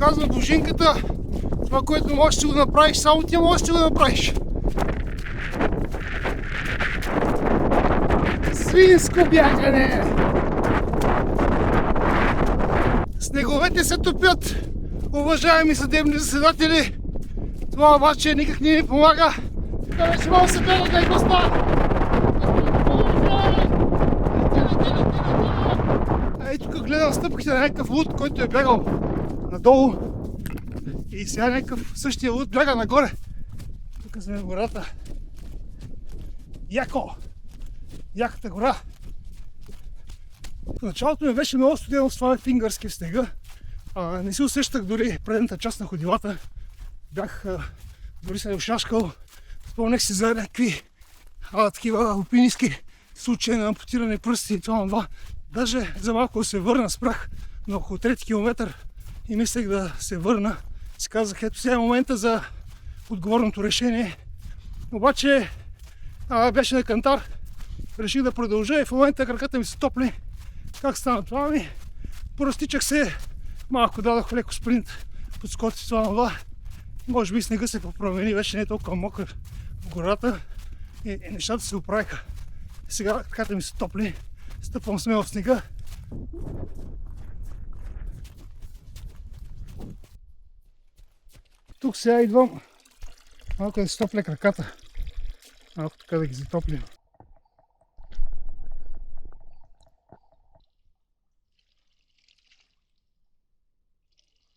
казва Божинката, това, което можеш да го направиш, само ти можеш да го направиш. Свинско бягане! Снеговете се топят, уважаеми съдебни заседатели. Това обаче никак не ми помага. Да вече мога да се бяга да госта. Ей, тук гледам стъпките на някакъв луд, който е бягал надолу. И сега някакъв същия луд бяга нагоре. Тук сме в гората. Яко! Яката гора. В началото ми беше много студено с това фингърски в снега. Не си усещах дори предната част на ходилата. Бях дори се ушашкал. Спомнях си за някакви такива алпинистки случаи на ампутиране пръсти и това. Даже за малко се върна, спрях на около 3 км и мислех да се върна. Си казах, ето сега е момента за отговорното решение. Обаче беше на кантар. Реших да продължа и в момента краката ми се топли. Как стана това ми? Поръстичах се, малко дадох леко спринт, подскочих това. Може би снега се попромени, вече не е толкова мокър в гората и нещата се оправиха. Сега краката ми се топли, стъпвам смело в снега. Тук сега идвам малко да си топля краката, малко така да ги затоплим.